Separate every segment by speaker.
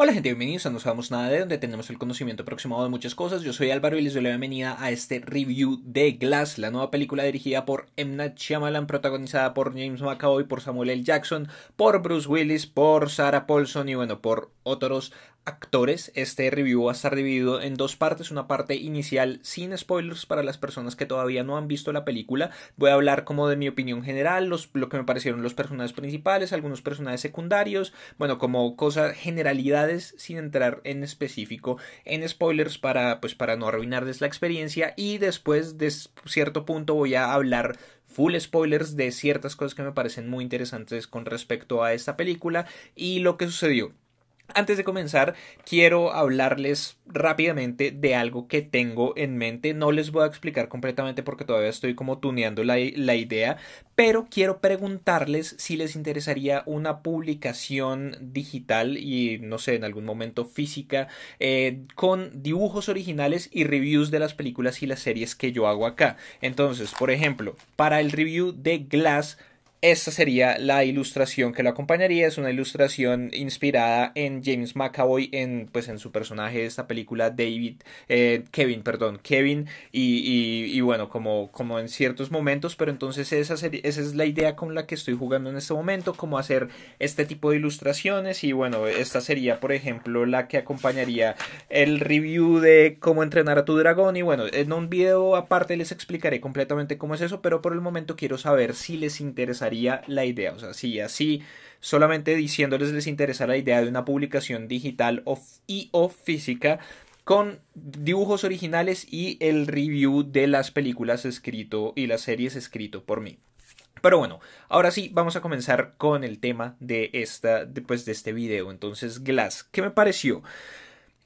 Speaker 1: Hola gente, bienvenidos a No Sabemos Nada de, donde tenemos el conocimiento aproximado de muchas cosas. Yo soy Álvaro y les doy la bienvenida a este review de Glass, la nueva película dirigida por M. Night Shyamalan, protagonizada por James McAvoy, por Samuel L. Jackson, por Bruce Willis, por Sarah Paulson y bueno, por otros actores. Este review va a estar dividido en dos partes, una parte inicial sin spoilers para las personas que todavía no han visto la película. Voy a hablar como de mi opinión general, lo que me parecieron los personajes principales, algunos personajes secundarios, bueno, como cosas, generalidades sin entrar en específico en spoilers para no arruinarles la experiencia, y después de cierto punto voy a hablar full spoilers de ciertas cosas que me parecen muy interesantes con respecto a esta película y lo que sucedió. Antes de comenzar, quiero hablarles rápidamente de algo que tengo en mente. No les voy a explicar completamente porque todavía estoy como tuneando la idea, pero quiero preguntarles si les interesaría una publicación digital y no sé, en algún momento física, con dibujos originales y reviews de las películas y las series que yo hago acá. Entonces, por ejemplo, para el review de Glass, esta sería la ilustración que lo acompañaría. Es una ilustración inspirada en James McAvoy, en su personaje de esta película, Kevin, y bueno, como en ciertos momentos, pero entonces esa es la idea con la que estoy jugando en este momento, como hacer este tipo de ilustraciones. Y bueno, esta sería, por ejemplo, la que acompañaría el review de cómo entrenar a tu dragón. Y bueno, en un video aparte les explicaré completamente cómo es eso, pero por el momento quiero saber si les interesaría la idea. O sea, si así solamente diciéndoles les interesa la idea de una publicación digital o física con dibujos originales y el review de las películas escrito y las series escrito por mí. Pero bueno, ahora sí, vamos a comenzar con el tema de este video. Entonces, Glass, ¿qué me pareció?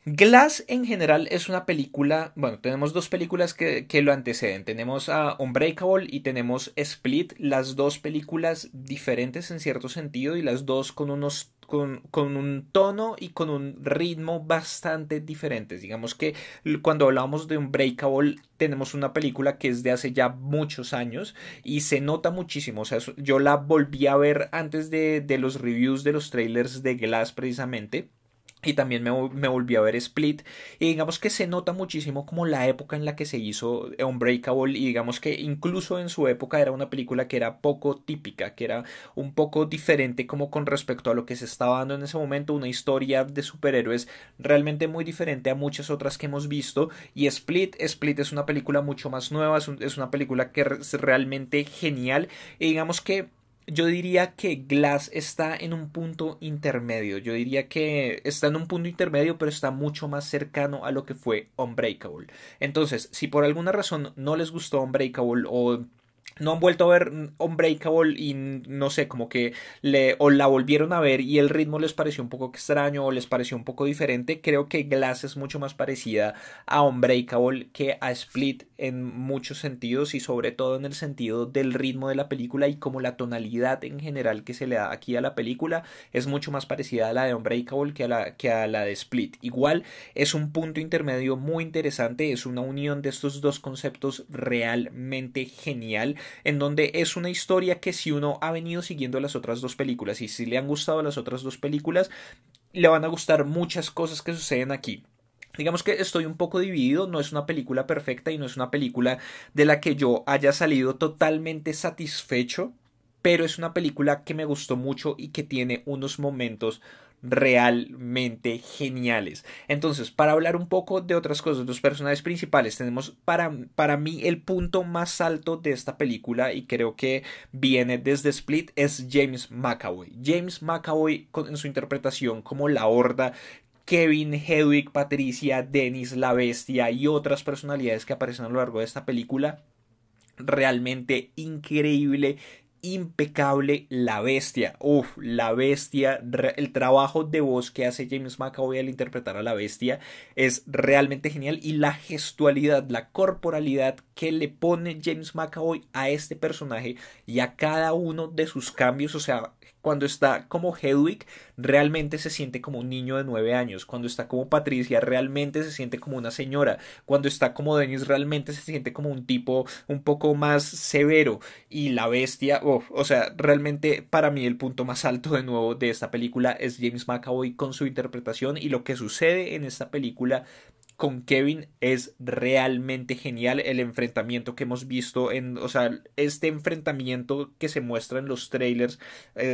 Speaker 1: Glass en general es una película, bueno, tenemos dos películas que lo anteceden. Tenemos a Unbreakable y tenemos Split, las dos películas diferentes en cierto sentido y las dos con un tono y con un ritmo bastante diferentes. Digamos que cuando hablamos de Unbreakable tenemos una película que es de hace ya muchos años y se nota muchísimo. O sea, yo la volví a ver antes de los reviews de los trailers de Glass precisamente. Y también me volví a ver Split. Y digamos que se nota muchísimo como la época en la que se hizo Unbreakable. Y digamos que incluso en su época era una película que era poco típica, que era un poco diferente como con respecto a lo que se estaba dando en ese momento. Una historia de superhéroes realmente muy diferente a muchas otras que hemos visto. Y Split es una película mucho más nueva. Es una película que es realmente genial. Y digamos que yo diría que Glass está en un punto intermedio. Yo diría que está en un punto intermedio, pero está mucho más cercano a lo que fue Unbreakable. Entonces, si por alguna razón no les gustó Unbreakable o no han vuelto a ver Unbreakable y no sé, como que o la volvieron a ver y el ritmo les pareció un poco extraño o les pareció un poco diferente, creo que Glass es mucho más parecida a Unbreakable que a Split en muchos sentidos, y sobre todo en el sentido del ritmo de la película y como la tonalidad en general que se le da aquí a la película es mucho más parecida a la de Unbreakable que a la de Split. Igual es un punto intermedio muy interesante, es una unión de estos dos conceptos realmente genial, en donde es una historia que si uno ha venido siguiendo las otras dos películas y si le han gustado las otras dos películas, le van a gustar muchas cosas que suceden aquí. Digamos que estoy un poco dividido, no es una película perfecta y no es una película de la que yo haya salido totalmente satisfecho, pero es una película que me gustó mucho y que tiene unos momentos realmente geniales. Entonces, para hablar un poco de otras cosas, los personajes principales, tenemos para mí el punto más alto de esta película, y creo que viene desde Split, es James McAvoy. James McAvoy en su interpretación como la Horda, Kevin, Hedwig, Patricia, Dennis, la Bestia y otras personalidades que aparecen a lo largo de esta película, realmente increíble, impecable. La Bestia, la Bestia, el trabajo de voz que hace James McAvoy al interpretar a la Bestia es realmente genial, y la gestualidad, la corporalidad que le pone James McAvoy a este personaje y a cada uno de sus cambios, o sea, cuando está como Hedwig, realmente se siente como un niño de 9 años. Cuando está como Patricia, realmente se siente como una señora. Cuando está como Dennis, realmente se siente como un tipo un poco más severo. Y la bestia, o sea, realmente para mí el punto más alto de nuevo de esta película es James McAvoy con su interpretación, y lo que sucede en esta película con Kevin es realmente genial. El enfrentamiento que hemos visto o sea, este enfrentamiento que se muestra en los trailers,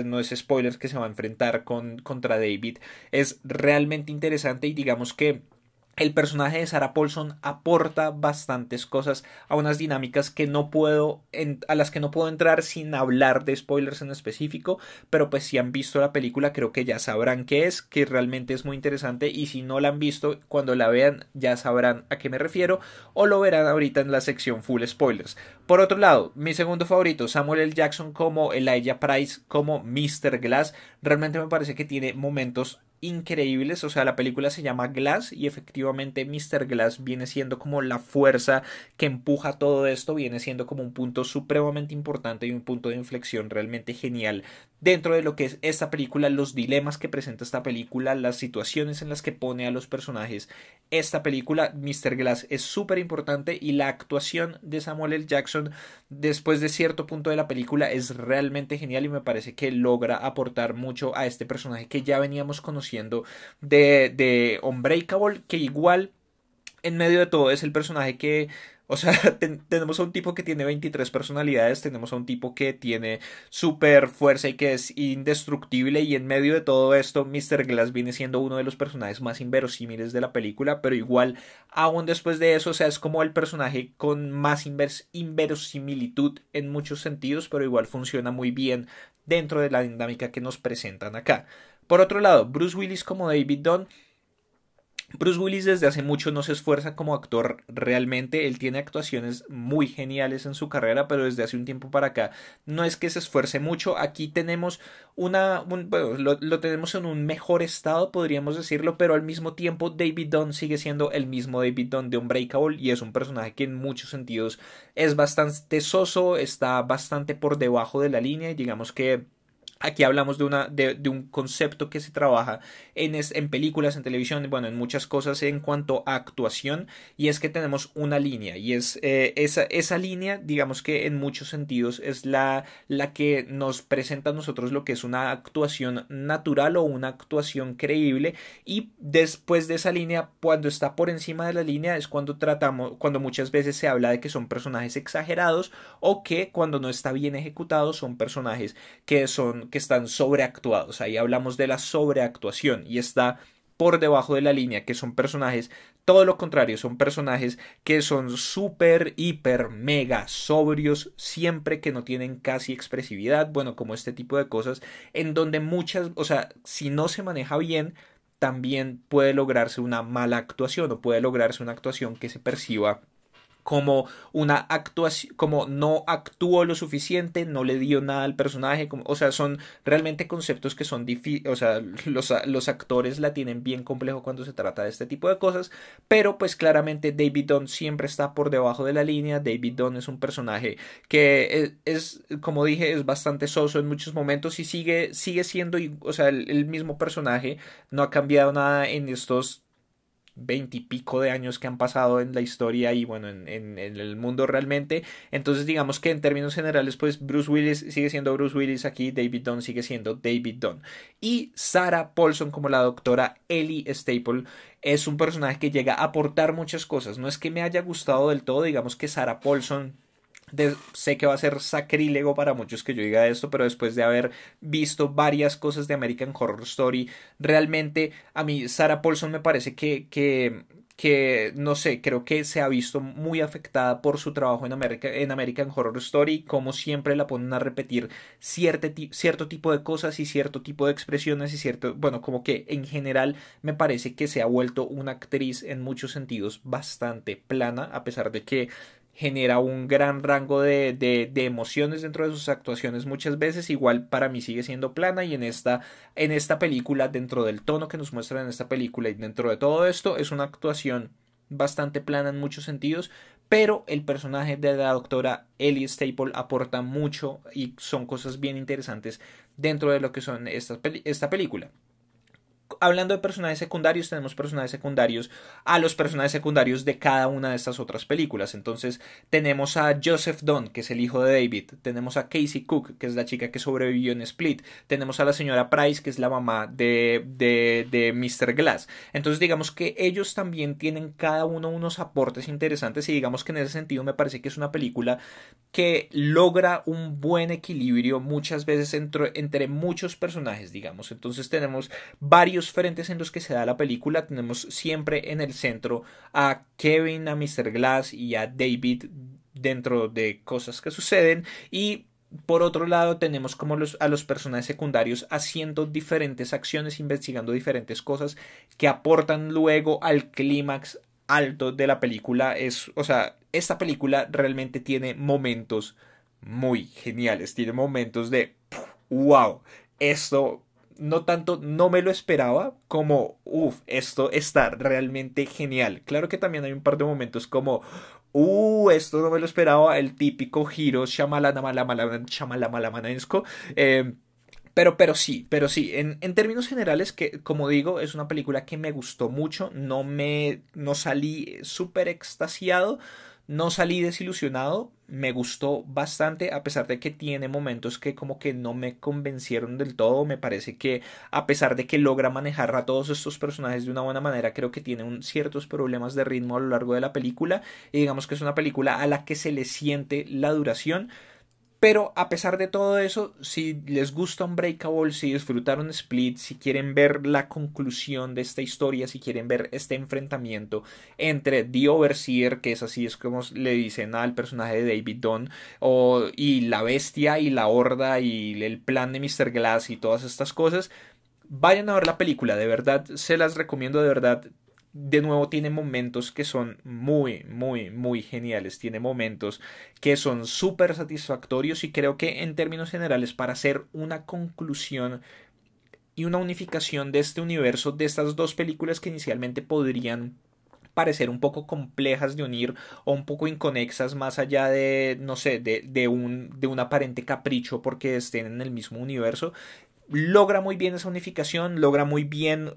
Speaker 1: no es spoilers, que se va a enfrentar contra David, es realmente interesante. Y digamos que el personaje de Sarah Paulson aporta bastantes cosas a unas dinámicas que no puedo a las que no puedo entrar sin hablar de spoilers en específico, pero pues si han visto la película creo que ya sabrán qué es, que realmente es muy interesante, y si no la han visto, cuando la vean ya sabrán a qué me refiero, o lo verán ahorita en la sección full spoilers. Por otro lado, mi segundo favorito, Samuel L. Jackson como Elijah Price como Mr. Glass, realmente me parece que tiene momentos increíbles. O sea, la película se llama Glass y efectivamente Mr. Glass viene siendo como la fuerza que empuja todo esto, viene siendo como un punto supremamente importante y un punto de inflexión realmente genial dentro de lo que es esta película, los dilemas que presenta esta película, las situaciones en las que pone a los personajes. Esta película, Mr. Glass, es súper importante, y la actuación de Samuel L. Jackson después de cierto punto de la película es realmente genial, y me parece que logra aportar mucho a este personaje que ya veníamos conociendo de Unbreakable, que igual en medio de todo es el personaje que, o sea, tenemos a un tipo que tiene 23 personalidades, tenemos a un tipo que tiene super fuerza y que es indestructible, y en medio de todo esto Mr. Glass viene siendo uno de los personajes más inverosímiles de la película, pero igual, aún después de eso, o sea, es como el personaje con más inverosimilitud en muchos sentidos, pero igual funciona muy bien dentro de la dinámica que nos presentan acá. Por otro lado, Bruce Willis como David Dunn. Bruce Willis desde hace mucho no se esfuerza como actor realmente. Él tiene actuaciones muy geniales en su carrera, pero desde hace un tiempo para acá no es que se esfuerce mucho. Aquí tenemos bueno, lo tenemos en un mejor estado, podríamos decirlo, pero al mismo tiempo David Dunn sigue siendo el mismo David Dunn de Unbreakable, y es un personaje que en muchos sentidos es bastante soso, está bastante por debajo de la línea, y digamos que aquí hablamos de un concepto que se trabaja en películas, en televisión, bueno, en muchas cosas en cuanto a actuación, y es que tenemos una línea, y es esa línea, digamos que en muchos sentidos es la que nos presenta a nosotros lo que es una actuación natural o una actuación creíble, y después de esa línea, cuando está por encima de la línea, es cuando muchas veces se habla de que son personajes exagerados, o que cuando no está bien ejecutado son personajes que están sobreactuados. Ahí hablamos de la sobreactuación, y está por debajo de la línea, que son personajes, todo lo contrario, son personajes que son súper, hiper, mega sobrios, siempre, que no tienen casi expresividad, bueno, como este tipo de cosas, en donde muchas, o sea, si no se maneja bien, también puede lograrse una mala actuación, o puede lograrse una actuación que se perciba como una actuación, como no actuó lo suficiente, no le dio nada al personaje, o sea, son realmente conceptos que son difíciles, o sea, los actores la tienen bien complejo cuando se trata de este tipo de cosas, pero pues claramente David Dunn siempre está por debajo de la línea. David Dunn es un personaje que como dije, es bastante soso en muchos momentos, y sigue siendo, o sea, el mismo personaje, no ha cambiado nada en estos 20 y pico de años que han pasado en la historia y bueno, en el mundo realmente. Entonces digamos que en términos generales pues Bruce Willis sigue siendo Bruce Willis aquí, David Dunn sigue siendo David Dunn, y Sarah Paulson como la doctora Ellie Staple es un personaje que llega a aportar muchas cosas. No es que me haya gustado del todo, digamos que Sarah Paulson, sé que va a ser sacrílego para muchos que yo diga esto, pero después de haber visto varias cosas de American Horror Story, realmente a mí Sarah Paulson me parece que no sé, creo que se ha visto muy afectada por su trabajo en American Horror Story, como siempre la ponen a repetir cierto tipo de cosas y cierto tipo de expresiones y cierto, bueno, como que en general me parece que se ha vuelto una actriz en muchos sentidos bastante plana, a pesar de que genera un gran rango de emociones dentro de sus actuaciones muchas veces. Igual para mí sigue siendo plana, y en esta película, dentro del tono que nos muestran en esta película y dentro de todo esto, es una actuación bastante plana en muchos sentidos, pero el personaje de la doctora Ellie Staple aporta mucho y son cosas bien interesantes dentro de lo que son esta película. Hablando de personajes secundarios, tenemos personajes secundarios a los personajes secundarios de cada una de estas otras películas. Entonces tenemos a Joseph Dunn, que es el hijo de David. Tenemos a Casey Cook, que es la chica que sobrevivió en Split. Tenemos a la señora Price, que es la mamá de Mr. Glass. Entonces digamos que ellos también tienen cada uno unos aportes interesantes y digamos que en ese sentido me parece que es una película que logra un buen equilibrio muchas veces entre muchos personajes, digamos. Entonces tenemos varios frentes en los que se da la película. Tenemos siempre en el centro a Kevin, a Mr. Glass y a David dentro de cosas que suceden, y por otro lado tenemos como a los personajes secundarios haciendo diferentes acciones, investigando diferentes cosas que aportan luego al clímax alto de la película. O sea, esta película realmente tiene momentos muy geniales, tiene momentos de wow, esto no tanto no me lo esperaba como esto está realmente genial. Claro que también hay un par de momentos como esto no me lo esperaba, el típico giro shyamalamanesco. Pero sí, en términos generales, que como digo, es una película que me gustó mucho, no salí súper extasiado, no salí desilusionado, me gustó bastante, a pesar de que tiene momentos que como que no me convencieron del todo. Me parece que a pesar de que logra manejar a todos estos personajes de una buena manera, creo que tiene ciertos problemas de ritmo a lo largo de la película, y digamos que es una película a la que se le siente la duración. Pero a pesar de todo eso, si les gusta Unbreakable, si disfrutaron Split, si quieren ver la conclusión de esta historia, si quieren ver este enfrentamiento entre The Overseer, que es así, es como le dicen al personaje de David Dunn, y la bestia y la horda y el plan de Mr. Glass y todas estas cosas, vayan a ver la película, de verdad, se las recomiendo, de verdad. De nuevo, tiene momentos que son muy, muy, muy geniales. Tiene momentos que son súper satisfactorios, y creo que en términos generales, para hacer una conclusión y una unificación de este universo, de estas dos películas que inicialmente podrían parecer un poco complejas de unir o un poco inconexas, más allá de, no sé, de un aparente capricho porque estén en el mismo universo, logra muy bien esa unificación, logra muy bien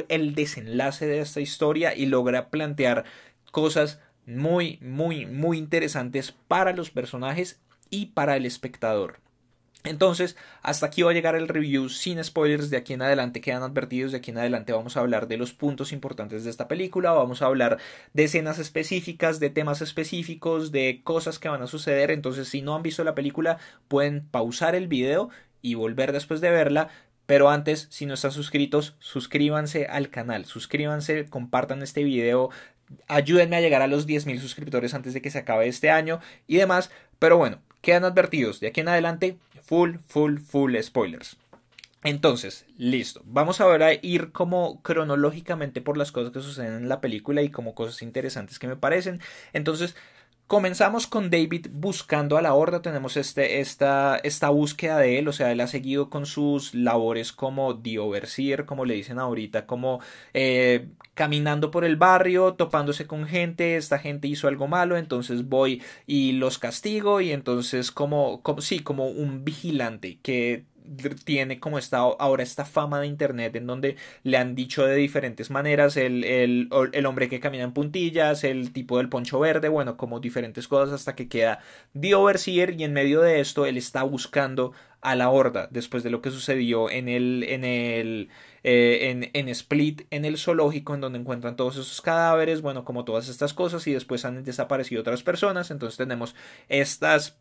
Speaker 1: el desenlace de esta historia y logra plantear cosas muy, muy, muy interesantes para los personajes y para el espectador. Entonces, hasta aquí va a llegar el review sin spoilers. De aquí en adelante quedan advertidos. De aquí en adelante vamos a hablar de los puntos importantes de esta película. Vamos a hablar de escenas específicas, de temas específicos, de cosas que van a suceder. Entonces, si no han visto la película, pueden pausar el video y volver después de verla. Pero antes, si no están suscritos, suscríbanse al canal, suscríbanse, compartan este video, ayúdenme a llegar a los 10.000 suscriptores antes de que se acabe este año y demás. Pero bueno, quedan advertidos, de aquí en adelante full spoilers. Entonces, listo, vamos ahora a ir como cronológicamente por las cosas que suceden en la película y como cosas interesantes que me parecen. Entonces, comenzamos con David buscando a la horda. Tenemos esta búsqueda de él, o sea, él ha seguido con sus labores como The Overseer, como le dicen ahorita, como caminando por el barrio, topándose con gente. Esta gente hizo algo malo, entonces voy y los castigo, y entonces como un vigilante que tiene como ahora esta fama de internet, en donde le han dicho de diferentes maneras el hombre que camina en puntillas, el tipo del poncho verde, bueno, como diferentes cosas, hasta que queda The Overseer, y en medio de esto él está buscando a la horda después de lo que sucedió en Split, en el zoológico, en donde encuentran todos esos cadáveres, bueno, como todas estas cosas, y después han desaparecido otras personas. Entonces tenemos estas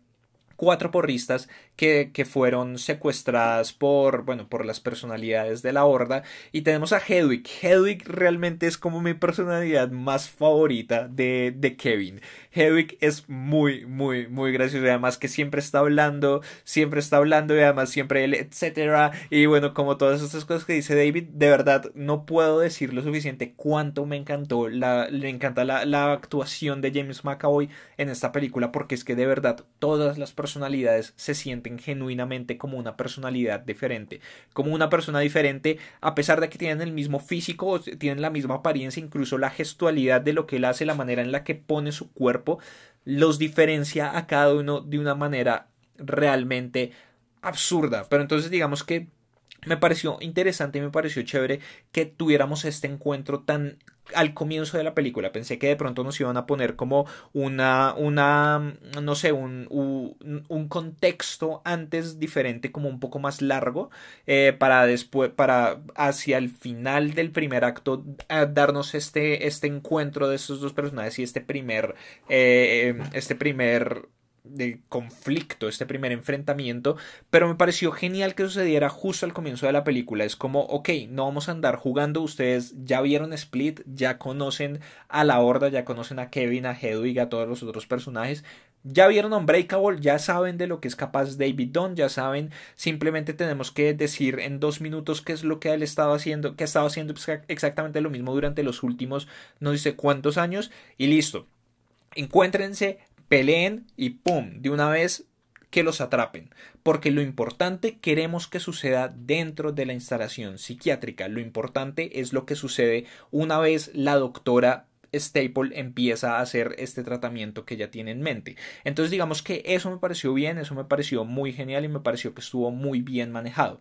Speaker 1: 4 porristas que fueron secuestradas por las personalidades de la horda. Y tenemos a Hedwig. Hedwig realmente es como mi personalidad más favorita de Kevin. Hedwig es muy, muy, muy gracioso, y además que siempre está hablando, y además siempre él, etcétera. Y bueno, como todas estas cosas que dice David, de verdad no puedo decir lo suficiente cuánto me encantó, me encanta la actuación de James McAvoy en esta película, porque es que de verdad todas las personalidades se sienten genuinamente como una personalidad diferente, como una persona diferente, a pesar de que tienen el mismo físico, tienen la misma apariencia, incluso la gestualidad de lo que él hace, la manera en la que pone su cuerpo, los diferencia a cada uno de una manera realmente absurda. Pero entonces digamos que me pareció interesante y me pareció chévere que tuviéramos este encuentro tan al comienzo de la película. Pensé que de pronto nos iban a poner como no sé, un contexto antes diferente, como un poco más largo, para después, para hacia el final del primer acto, darnos este encuentro de estos dos personajes y este primer de conflicto, este primer enfrentamiento, pero me pareció genial que sucediera justo al comienzo de la película. Es como, ok, no vamos a andar jugando, ustedes ya vieron Split, ya conocen a la Horda, ya conocen a Kevin, a Hedwig, a todos los otros personajes, ya vieron Unbreakable, ya saben de lo que es capaz David Dunn, ya saben, simplemente tenemos que decir en 2 minutos qué es lo que él estaba haciendo, que estaba haciendo exactamente lo mismo durante los últimos no sé cuántos años, y listo. Encuéntrense, peleen y ¡pum! De una vez que los atrapen. Porque lo importante queremos que suceda dentro de la instalación psiquiátrica. Lo importante es lo que sucede una vez la doctora Staple empieza a hacer este tratamiento que ella tiene en mente. Entonces digamos que eso me pareció bien, eso me pareció muy genial y me pareció que estuvo muy bien manejado.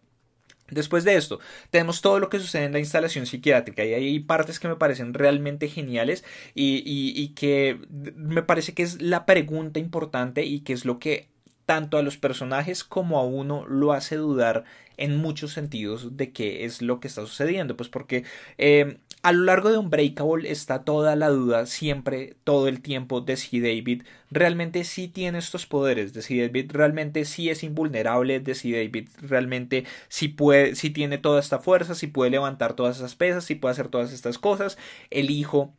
Speaker 1: Después de esto, tenemos todo lo que sucede en la instalación psiquiátrica y hay partes que me parecen realmente geniales y que me parece que es la pregunta importante y que es lo que tanto a los personajes como a uno lo hace dudar en muchos sentidos de qué es lo que está sucediendo. Pues porque a lo largo de Unbreakable está toda la duda siempre, todo el tiempo, de si David realmente sí tiene estos poderes, de si David realmente sí es invulnerable, de si David realmente sí puede, sí tiene toda esta fuerza, sí puede levantar todas esas pesas, sí puede hacer todas estas cosas. El hijo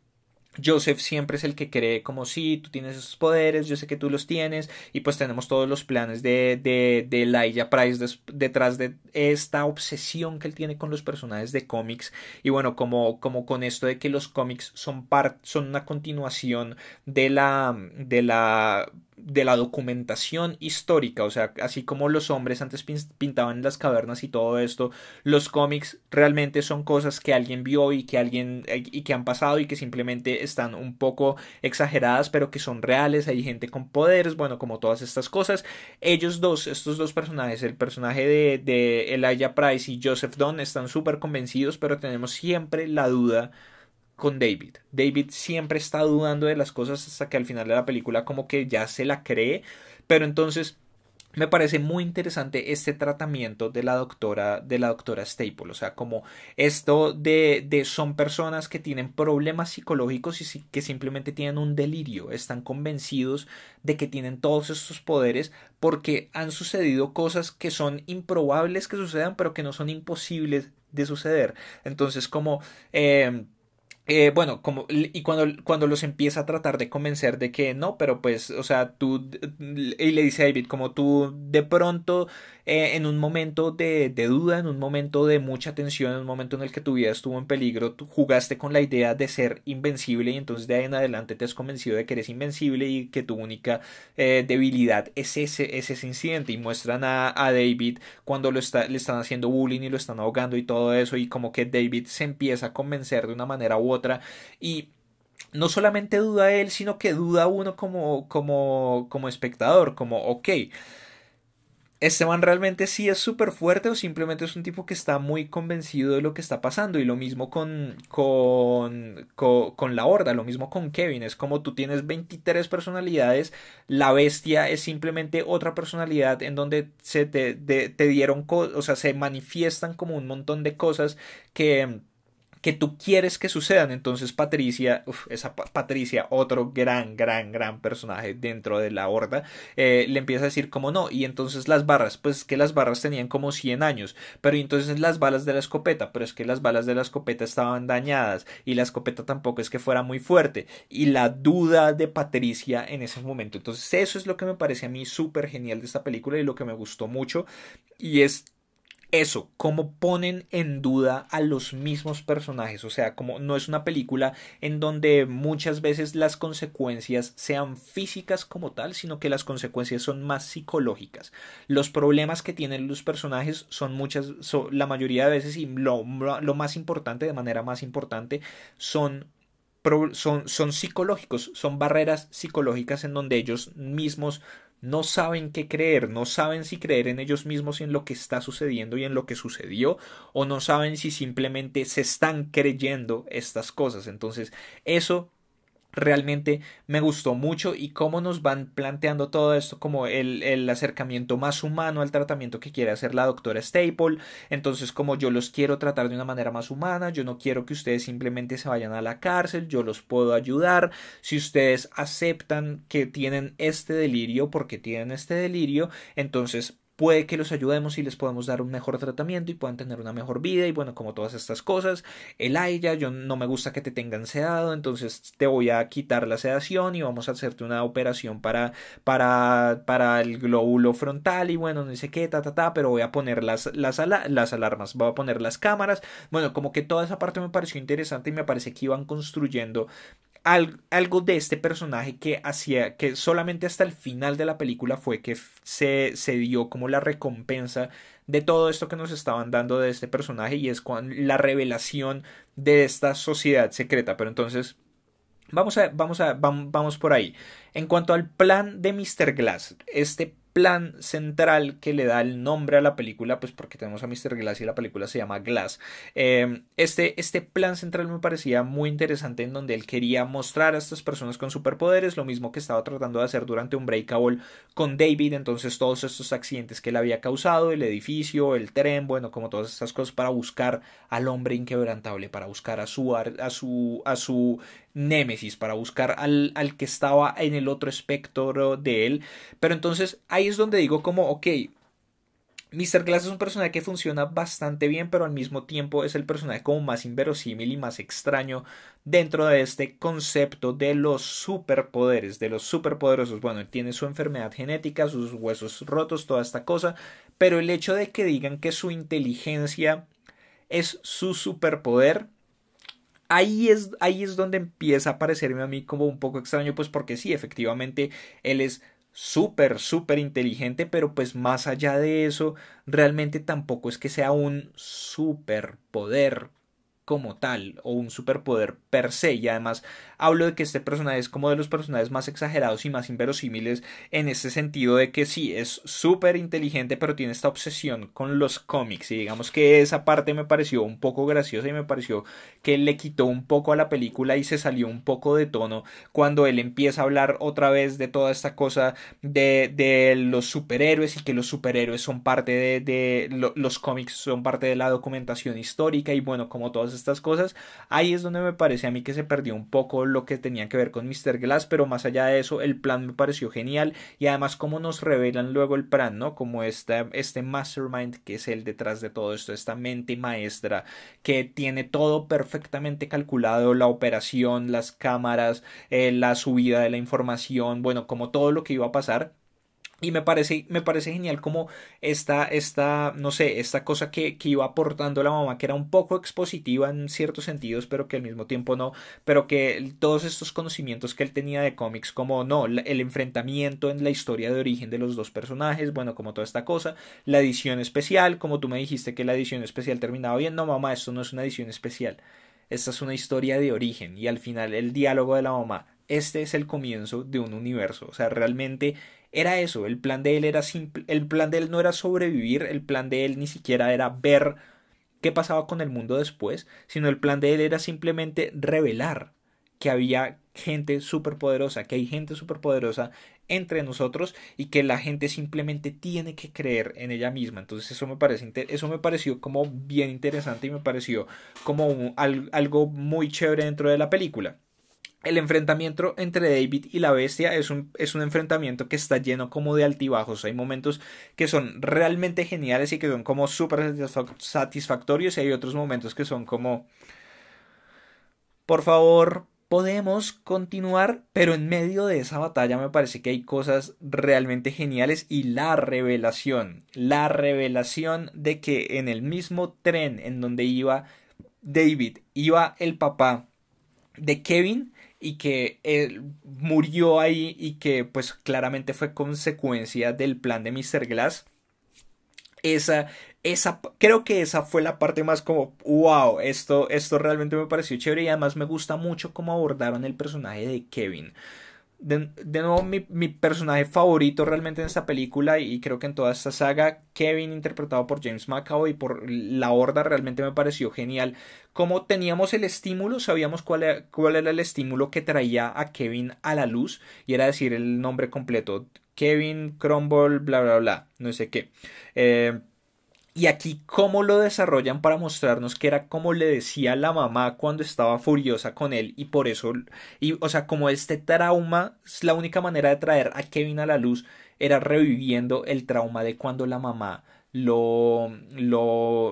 Speaker 1: Joseph siempre es el que cree como sí, tú tienes esos poderes, yo sé que tú los tienes y pues tenemos todos los planes de Elijah Price detrás de esta obsesión que él tiene con los personajes de cómics y bueno, como con esto de que los cómics son una continuación de la documentación histórica, o sea, así como los hombres antes pintaban en las cavernas y todo esto, los cómics realmente son cosas que alguien vio y que han pasado y que simplemente están un poco exageradas, pero que son reales, hay gente con poderes, bueno, como todas estas cosas. Estos dos personajes, el personaje de Elijah Price y Joseph Dunn están súper convencidos, pero tenemos siempre la duda con David. David siempre está dudando de las cosas hasta que al final de la película como que ya se la cree, pero entonces me parece muy interesante este tratamiento de la doctora Staple, o sea, como esto de son personas que tienen problemas psicológicos y que simplemente tienen un delirio, están convencidos de que tienen todos estos poderes porque han sucedido cosas que son improbables que sucedan, pero que no son imposibles de suceder. Entonces, como bueno, y cuando los empieza a tratar de convencer de que no, pero pues, o sea, y le dice a David, como tú de pronto, en un momento de duda, en un momento de mucha tensión, en un momento en el que tu vida estuvo en peligro, tú jugaste con la idea de ser invencible y entonces de ahí en adelante te has convencido de que eres invencible y que tu única debilidad es ese incidente y muestran a David cuando le están haciendo bullying y lo están ahogando y todo eso y como que David se empieza a convencer de una manera u otra y no solamente duda él, sino que duda uno como espectador, como, ok, ¿este man realmente sí es súper fuerte o simplemente es un tipo que está muy convencido de lo que está pasando? Y lo mismo con la Horda, lo mismo con Kevin. Es como tú tienes 23 personalidades, la bestia es simplemente otra personalidad en donde te dieron, o sea, se manifiestan como un montón de cosas que tú quieres que sucedan. Entonces Patricia, esa Patricia, otro gran personaje dentro de la Horda, le empieza a decir como no, y entonces las barras, pues es que las barras tenían como 100 años, pero entonces las balas de la escopeta, pero es que las balas de la escopeta estaban dañadas, y la escopeta tampoco es que fuera muy fuerte, y la duda de Patricia en ese momento. Entonces eso es lo que me parece a mí súper genial de esta película y lo que me gustó mucho, y es eso, cómo ponen en duda a los mismos personajes, o sea, como no es una película en donde muchas veces las consecuencias sean físicas como tal, sino que las consecuencias son más psicológicas. Los problemas que tienen los personajes la mayoría de veces y lo más importante, de manera más importante, son son psicológicos, son barreras psicológicas en donde ellos mismos no saben qué creer, no saben si creer en ellos mismos y en lo que está sucediendo y en lo que sucedió, o no saben si simplemente se están creyendo estas cosas. Entonces, eso realmente me gustó mucho y cómo nos van planteando todo esto como el acercamiento más humano al tratamiento que quiere hacer la doctora Staple. Entonces, como yo los quiero tratar de una manera más humana, yo no quiero que ustedes simplemente se vayan a la cárcel, yo los puedo ayudar. Si ustedes aceptan que tienen este delirio, porque tienen este delirio, entonces puede que los ayudemos y les podemos dar un mejor tratamiento y puedan tener una mejor vida y bueno, como todas estas cosas. Elijah, yo no me gusta que te tengan sedado, entonces te voy a quitar la sedación y vamos a hacerte una operación para el glóbulo frontal y bueno, no sé qué, pero voy a poner las alarmas, voy a poner las cámaras. Bueno, como que toda esa parte me pareció interesante y me parece que iban construyendo algo de este personaje que hacía que solamente hasta el final de la película fue que se dio como la recompensa de todo esto que nos estaban dando de este personaje y es la revelación de esta sociedad secreta. Pero entonces vamos por ahí. En cuanto al plan de Mr. Glass, este plan central que le da el nombre a la película, pues porque tenemos a Mr. Glass y la película se llama Glass. Este plan central me parecía muy interesante en donde él quería mostrar a estas personas con superpoderes, lo mismo que estaba tratando de hacer durante Unbreakable con David. Entonces todos estos accidentes que él había causado, el edificio, el tren, bueno, como todas estas cosas para buscar al hombre inquebrantable, para buscar a su némesis, para buscar al que estaba en el otro espectro de él. Pero entonces ahí es donde digo como, ok, Mr. Glass es un personaje que funciona bastante bien, pero al mismo tiempo es el personaje como más inverosímil y más extraño dentro de este concepto de los superpoderes, de los superpoderosos. Bueno, él tiene su enfermedad genética, sus huesos rotos, toda esta cosa, pero el hecho de que digan que su inteligencia es su superpoder, ahí es donde empieza a parecerme a mí como un poco extraño, pues porque sí, efectivamente, él es súper inteligente, pero pues más allá de eso, realmente tampoco es que sea un superpoder como tal o un superpoder per se. Y además hablo de que este personaje es como de los personajes más exagerados y más inverosímiles en ese sentido de que sí, es súper inteligente pero tiene esta obsesión con los cómics y digamos que esa parte me pareció un poco graciosa y me pareció que le quitó un poco a la película y se salió un poco de tono cuando él empieza a hablar otra vez de toda esta cosa de los superhéroes y que los superhéroes son parte los cómics son parte de la documentación histórica y bueno, como todas estas cosas. Ahí es donde me parece a mí que se perdió un poco lo que tenía que ver con Mr. Glass, pero más allá de eso el plan me pareció genial y además como nos revelan luego el plan, ¿no? Como este mastermind que es el detrás de todo esto, esta mente maestra que tiene todo perfectamente calculado, la operación, las cámaras, la subida de la información, bueno, como todo lo que iba a pasar. Y me parece genial como no sé, esta cosa que iba aportando la mamá, que era un poco expositiva en ciertos sentidos, pero que al mismo tiempo no, pero que todos estos conocimientos que él tenía de cómics, como no, el enfrentamiento en la historia de origen de los dos personajes, bueno, como toda esta cosa, la edición especial, como tú me dijiste que la edición especial terminaba bien, no mamá, esto no es una edición especial, esta es una historia de origen, y al final el diálogo de la mamá, este es el comienzo de un universo, o sea, realmente era eso, el plan de él era simple, el plan de él no era sobrevivir, el plan de él ni siquiera era ver qué pasaba con el mundo después, sino el plan de él era simplemente revelar que había gente superpoderosa, que hay gente superpoderosa entre nosotros y que la gente simplemente tiene que creer en ella misma. Entonces eso me pareció como bien interesante y me pareció como algo muy chévere dentro de la película. El enfrentamiento entre David y la bestia es un enfrentamiento que está lleno como de altibajos. Hay momentos que son realmente geniales y que son como súper satisfactorios y hay otros momentos que son como, por favor, podemos continuar, pero en medio de esa batalla me parece que hay cosas realmente geniales y la revelación de que en el mismo tren en donde iba David, iba el papá de Kevin y que él murió ahí y que pues claramente fue consecuencia del plan de Mr. Glass. Esa, creo que esa fue la parte más como, wow, esto realmente me pareció chévere y además me gusta mucho cómo abordaron el personaje de Kevin. de nuevo, mi personaje favorito realmente en esta película y creo que en toda esta saga, Kevin, interpretado por James McAvoy, por la Horda, realmente me pareció genial. Como teníamos el estímulo, sabíamos cuál era el estímulo que traía a Kevin a la luz, y era decir el nombre completo: Kevin Crumble, bla, bla, bla, no sé qué. Y aquí cómo lo desarrollan para mostrarnos que era como le decía la mamá cuando estaba furiosa con él, y por eso, y o sea, como este trauma, la única manera de traer a Kevin a la luz era reviviendo el trauma de cuando la mamá lo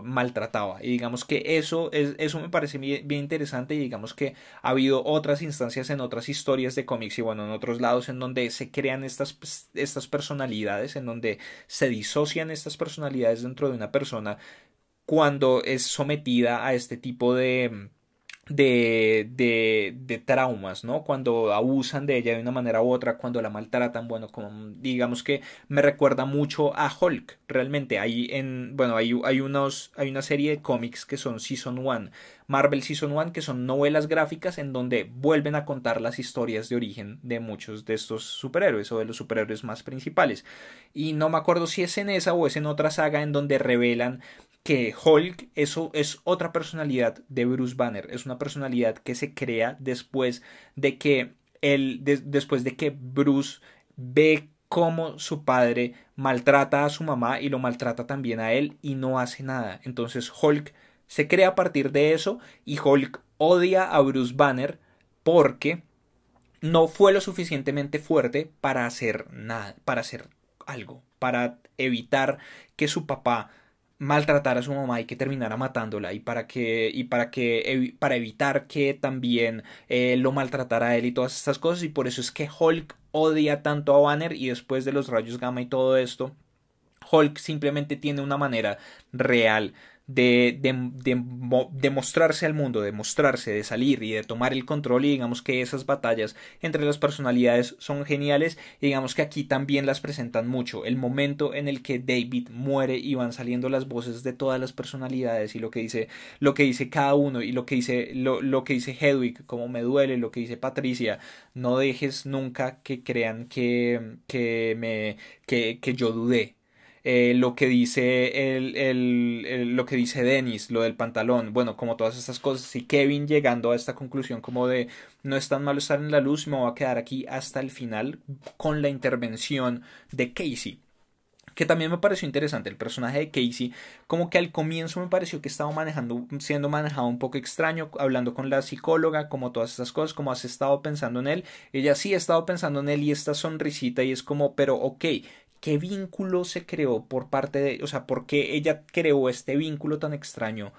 Speaker 1: maltrataba. Y digamos que eso me parece bien interesante, y digamos que ha habido otras instancias en otras historias de cómics y bueno, en otros lados en donde se crean estas personalidades, en donde se disocian estas personalidades dentro de una persona cuando es sometida a este tipo de traumas, ¿no? Cuando abusan de ella de una manera u otra, cuando la maltratan, bueno, como digamos que me recuerda mucho a Hulk, realmente. Bueno, hay una serie de cómics que son Season 1, Marvel Season 1, que son novelas gráficas en donde vuelven a contar las historias de origen de muchos de estos superhéroes o de los superhéroes más principales. Y no me acuerdo si es en esa o es en otra saga en donde revelan que Hulk, eso es otra personalidad de Bruce Banner, es una personalidad que se crea después de que después de que Bruce ve cómo su padre maltrata a su mamá y lo maltrata también a él y no hace nada. Entonces Hulk se crea a partir de eso, y Hulk odia a Bruce Banner porque no fue lo suficientemente fuerte para hacer nada, para hacer algo, para evitar que su papá maltratara a su mamá y que terminara matándola, para evitar que también lo maltratara a él y todas estas cosas. Y por eso es que Hulk odia tanto a Banner, y después de los rayos gamma y todo esto, Hulk simplemente tiene una manera real de mostrarse al mundo, de mostrarse, de salir y de tomar el control. Y digamos que esas batallas entre las personalidades son geniales, y digamos que aquí también las presentan mucho. El momento en el que David muere y van saliendo las voces de todas las personalidades, y lo que dice cada uno, y lo que dice Hedwig, como me duele, lo que dice Patricia: no dejes nunca que crean que yo dudé. Lo que dice lo que dice Dennis, lo del pantalón, bueno, como todas estas cosas, y Kevin llegando a esta conclusión como de: no es tan malo estar en la luz, me voy a quedar aquí hasta el final, con la intervención de Casey, que también me pareció interesante. El personaje de Casey, como que al comienzo me pareció que estaba siendo manejado un poco extraño, hablando con la psicóloga, como todas estas cosas, como has estado pensando en él. Ella sí ha estado pensando en él, y esta sonrisita, y es como, pero ok, ¿qué vínculo se creó por parte de, o sea, por qué ella creó este vínculo tan extraño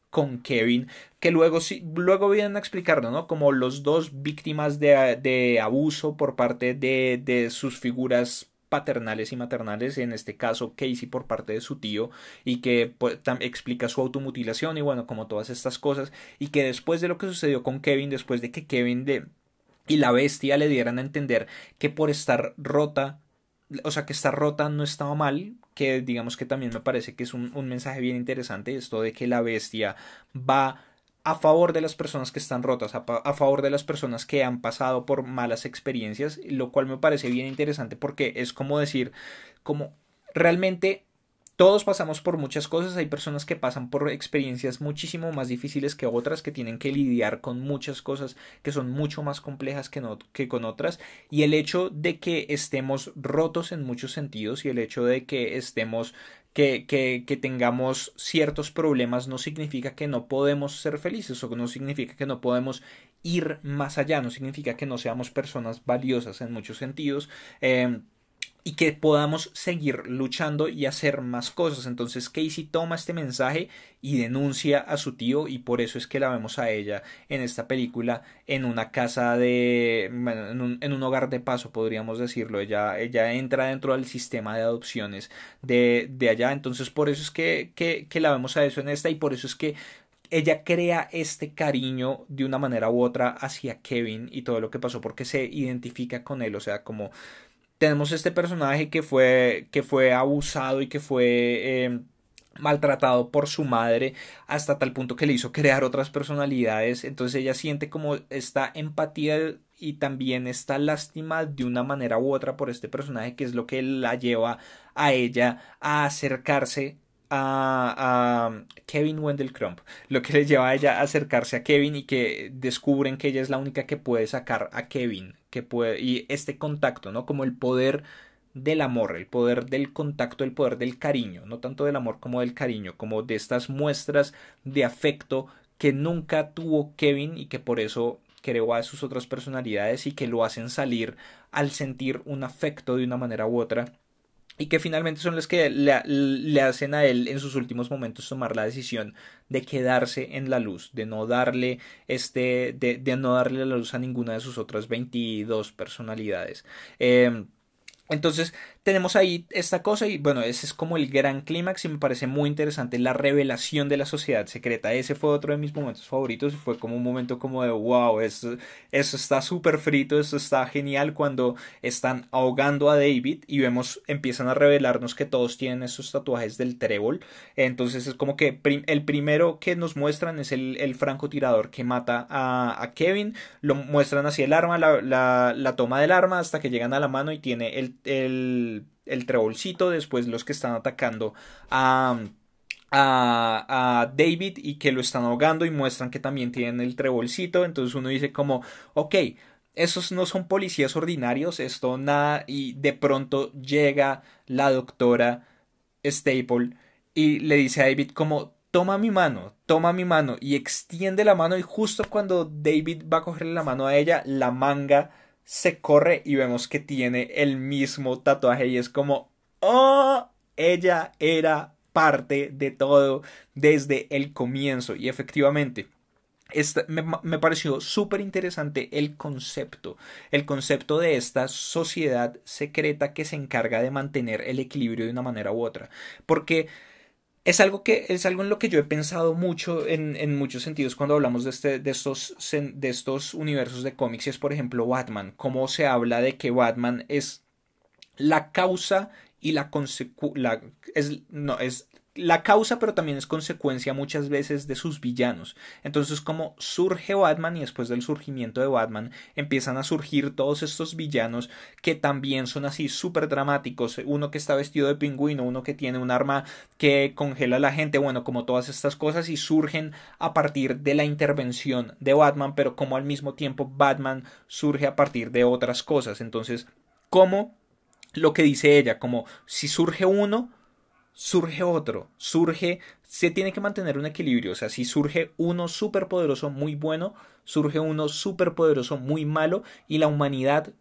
Speaker 1: con Kevin? Que luego sí, luego vienen a explicarlo, ¿no? Como los dos víctimas de abuso por parte de sus figuras paternales y maternales, en este caso Casey por parte de su tío, y que pues, explica su automutilación y bueno, como todas estas cosas, y que después de lo que sucedió con Kevin, después de que y la bestia le dieran a entender que por estar rota, o sea, que estar rota no estaba mal, que digamos que también me parece que es un mensaje bien interesante, esto de que la bestia va a favor de las personas que están rotas, a favor de las personas que han pasado por malas experiencias, lo cual me parece bien interesante, porque es como decir, como realmente todos pasamos por muchas cosas. Hay personas que pasan por experiencias muchísimo más difíciles que otras, que tienen que lidiar con muchas cosas que son mucho más complejas que con otras, y el hecho de que estemos rotos en muchos sentidos, y el hecho de que estemos que tengamos ciertos problemas, no significa que no podemos ser felices, o no significa que no podemos ir más allá, no significa que no seamos personas valiosas en muchos sentidos. Y que podamos seguir luchando y hacer más cosas. Entonces Casey toma este mensaje y denuncia a su tío, y por eso es que la vemos a ella en esta película en una casa bueno, en un hogar de paso, podríamos decirlo. Ella entra dentro del sistema de adopciones de allá. Entonces por eso es que la vemos a eso en esta, y por eso es que ella crea este cariño de una manera u otra hacia Kevin y todo lo que pasó, porque se identifica con él. O sea, como tenemos este personaje que fue abusado y que fue maltratado por su madre hasta tal punto que le hizo crear otras personalidades. Entonces ella siente como esta empatía y también está lástima de una manera u otra por este personaje, que es lo que la lleva a ella a acercarse a Kevin Wendell Crump, lo que le lleva a ella a acercarse a Kevin y que descubren que ella es la única que puede sacar a Kevin, que puede, y este contacto, ¿no? Como el poder del amor, el poder del contacto, el poder del cariño, no tanto del amor como del cariño, como de estas muestras de afecto que nunca tuvo Kevin y que por eso creó a sus otras personalidades y que lo hacen salir al sentir un afecto de una manera u otra y que finalmente son los que le hacen a él en sus últimos momentos tomar la decisión de quedarse en la luz, de no darle de no darle la luz a ninguna de sus otras 22 personalidades. Entonces tenemos ahí esta cosa y bueno, ese es como el gran clímax y me parece muy interesante la revelación de la sociedad secreta. Ese fue otro de mis momentos favoritos y fue como un momento como de wow, eso está súper frito, eso está genial cuando están ahogando a David y vemos, empiezan a revelarnos que todos tienen esos tatuajes del trébol. Entonces es como que el primero que nos muestran es el francotirador que mata a Kevin, lo muestran así el arma, la toma del arma hasta que llegan a la mano y tiene el trebolcito, después los que están atacando a David y que lo están ahogando y muestran que también tienen el trebolcito, entonces uno dice como, ok, esos no son policías ordinarios, esto nada, y de pronto llega la doctora Staple y le dice a David como, toma mi mano, y extiende la mano y justo cuando David va a cogerle la mano a ella, la manga se corre y vemos que tiene el mismo tatuaje y es como, oh, ella era parte de todo desde el comienzo y efectivamente me pareció súper interesante el concepto de esta sociedad secreta que se encarga de mantener el equilibrio de una manera u otra, porque es algo en lo que yo he pensado mucho en muchos sentidos cuando hablamos de estos universos de cómics. Y es, por ejemplo, Batman. Cómo se habla de que Batman es la causa y es la causa, pero también es consecuencia muchas veces de sus villanos. Entonces, como surge Batman y después del surgimiento de Batman empiezan a surgir todos estos villanos que también son así súper dramáticos. Uno que está vestido de pingüino, uno que tiene un arma que congela a la gente, bueno, como todas estas cosas y surgen a partir de la intervención de Batman, pero como al mismo tiempo Batman surge a partir de otras cosas. Entonces, como lo que dice ella, como si surge uno, surge otro, se tiene que mantener un equilibrio, o sea, si surge uno súper poderoso muy bueno, surge uno súper poderoso muy malo y la humanidad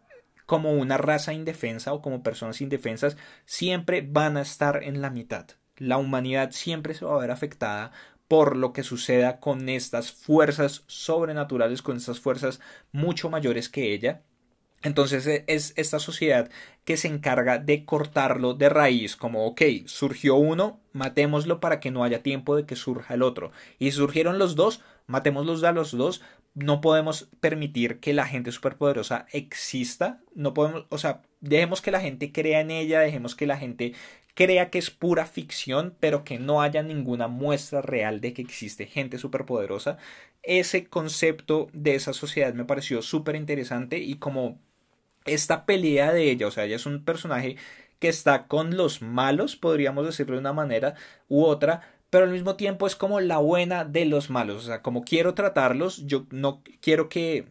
Speaker 1: como una raza indefensa o como personas indefensas siempre van a estar en la mitad. La humanidad siempre se va a ver afectada por lo que suceda con estas fuerzas sobrenaturales, con estas fuerzas mucho mayores que ella. Entonces es esta sociedad que se encarga de cortarlo de raíz, como ok, surgió uno, matémoslo para que no haya tiempo de que surja el otro. Y surgieron los dos, matémoslos a los dos. No podemos permitir que la gente superpoderosa exista. No podemos, o sea, dejemos que la gente crea en ella, dejemos que la gente crea que es pura ficción, pero que no haya ninguna muestra real de que existe gente superpoderosa. Ese concepto de esa sociedad me pareció súper interesante y como esta pelea de ella, o sea, ella es un personaje que está con los malos, podríamos decirlo de una manera u otra, pero al mismo tiempo es como la buena de los malos, o sea, como quiero tratarlos, yo no quiero que,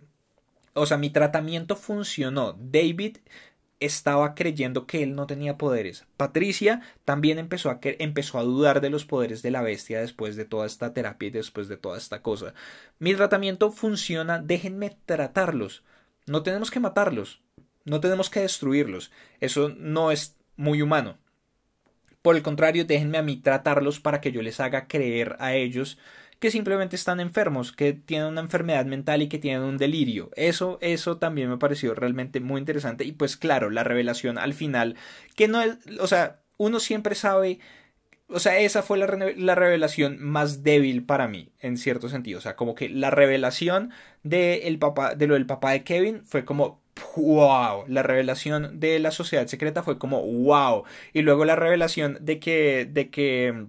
Speaker 1: o sea, mi tratamiento funcionó. David estaba creyendo que él no tenía poderes. Patricia también empezó a dudar de los poderes de la bestia después de toda esta terapia y después de toda esta cosa. Mi tratamiento funciona, déjenme tratarlos. No tenemos que matarlos. No tenemos que destruirlos. Eso no es muy humano. Por el contrario, déjenme a mí tratarlos para que yo les haga creer a ellos que simplemente están enfermos, que tienen una enfermedad mental y que tienen un delirio. Eso también me pareció realmente muy interesante. Y pues claro, la revelación al final, que no es, o sea, uno siempre sabe, o sea, esa fue la revelación más débil para mí, en cierto sentido. O sea, como que la revelación de lo del papá de Kevin fue como wow, la revelación de la sociedad secreta fue como wow, y luego la revelación de que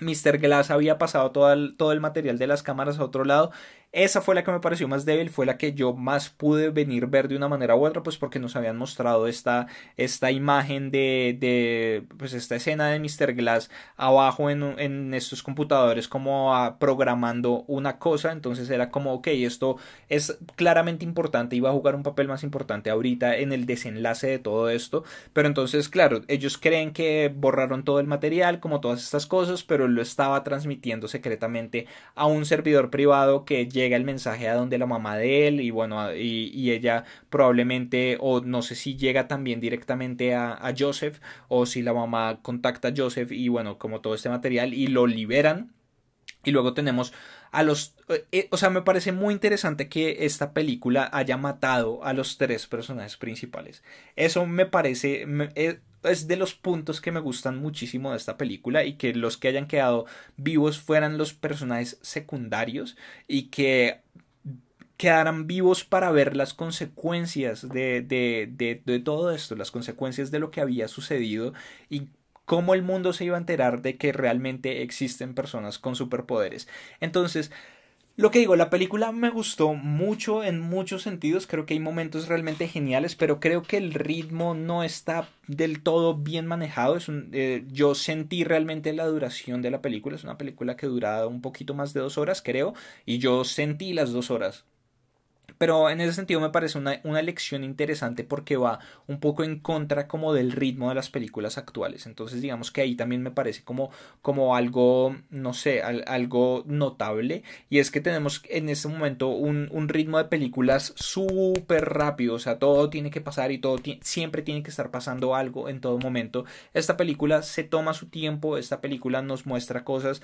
Speaker 1: Mr. Glass había pasado todo el material de las cámaras a otro lado. esa fue la que me pareció más débil, fue la que yo más pude venir ver de una manera u otra, pues porque nos habían mostrado esta imagen pues esta escena de Mr. Glass abajo en estos computadores como programando una cosa, entonces era como, ok, esto es claramente importante y va a jugar un papel más importante ahorita en el desenlace de todo esto, pero entonces, claro, ellos creen que borraron todo el material, como todas estas cosas, pero lo estaba transmitiendo secretamente a un servidor privado que llega el mensaje a donde la mamá de él y bueno, y ella probablemente, o no sé si llega también directamente a Joseph, o si la mamá contacta a Joseph y bueno, como todo este material y lo liberan. Y luego tenemos a los... o sea, me parece muy interesante que esta película haya matado a los tres personajes principales. Eso me parece... es de los puntos que me gustan muchísimo de esta película y que los que hayan quedado vivos fueran los personajes secundarios y que quedaran vivos para ver las consecuencias de todo esto, las consecuencias de lo que había sucedido y cómo el mundo se iba a enterar de que realmente existen personas con superpoderes. Entonces, lo que digo, la película me gustó mucho en muchos sentidos, creo que hay momentos realmente geniales, pero creo que el ritmo no está del todo bien manejado. Yo sentí realmente la duración de la película, es una película que dura un poquito más de 2 horas, creo, y yo sentí las 2 horas. Pero en ese sentido me parece una elección interesante porque va un poco en contra como del ritmo de las películas actuales. Entonces digamos que ahí también me parece como algo, no sé, algo notable. Y es que tenemos en este momento un ritmo de películas súper rápido. O sea, todo tiene que pasar y todo siempre tiene que estar pasando algo en todo momento. Esta película se toma su tiempo, esta película nos muestra cosas.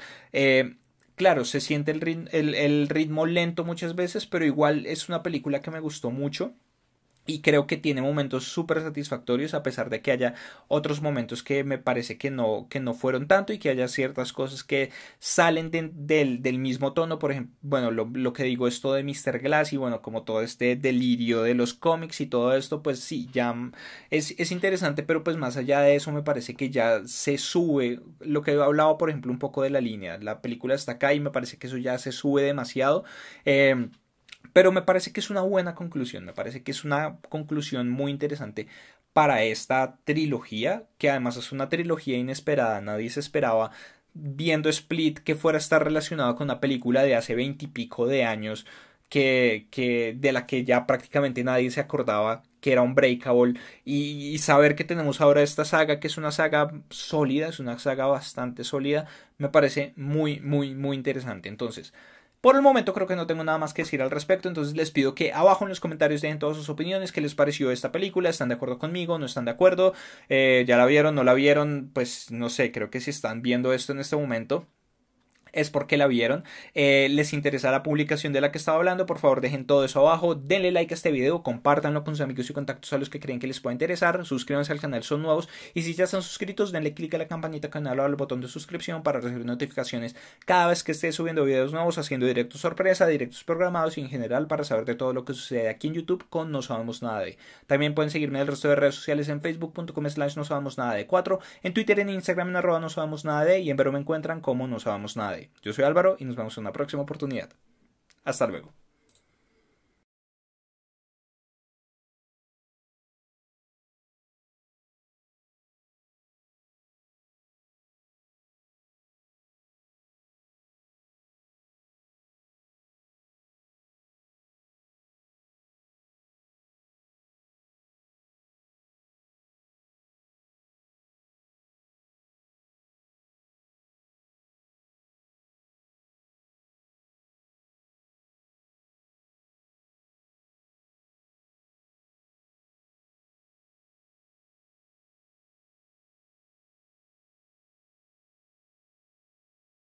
Speaker 1: Claro, se siente el ritmo lento muchas veces, pero igual es una película que me gustó mucho. Y creo que tiene momentos súper satisfactorios a pesar de que haya otros momentos que me parece que no fueron tanto y que haya ciertas cosas que salen del mismo tono. Por ejemplo, bueno, lo que digo esto de Mr. Glass y bueno, como todo este delirio de los cómics y todo esto, pues sí, ya es interesante, pero pues más allá de eso me parece que ya se sube, lo que he hablado por ejemplo un poco de la línea, la película está acá y me parece que eso ya se sube demasiado. Pero me parece que es una buena conclusión, me parece que es una conclusión muy interesante para esta trilogía, que además es una trilogía inesperada, nadie se esperaba viendo Split que fuera a estar relacionado con una película de hace 20 y pico de años de la que ya prácticamente nadie se acordaba que era Unbreakable y saber que tenemos ahora esta saga que es una saga sólida, es una saga bastante sólida, me parece muy muy muy interesante. Entonces por el momento creo que no tengo nada más que decir al respecto, entonces les pido que abajo en los comentarios dejen todas sus opiniones, qué les pareció esta película, están de acuerdo conmigo, no están de acuerdo, ya la vieron, no la vieron, pues no sé, creo que si están viendo esto en este momento es porque la vieron. Les interesa la publicación de la que estaba hablando, por favor dejen todo eso abajo, denle like a este video, compártanlo con sus amigos y contactos a los que creen que les pueda interesar, suscríbanse al canal, son nuevos y si ya están suscritos denle click a la campanita canal o al botón de suscripción para recibir notificaciones cada vez que esté subiendo videos nuevos, haciendo directos sorpresa, directos programados y en general para saber de todo lo que sucede aquí en YouTube con No Sabemos Nada de. También pueden seguirme en el resto de redes sociales en facebook.com/no sabemos nada de 4, en Twitter, en Instagram en @no sabemos nada de y en Vero me encuentran como No Sabemos Nada de. Yo soy Álvaro y nos vemos en una próxima oportunidad. Hasta luego.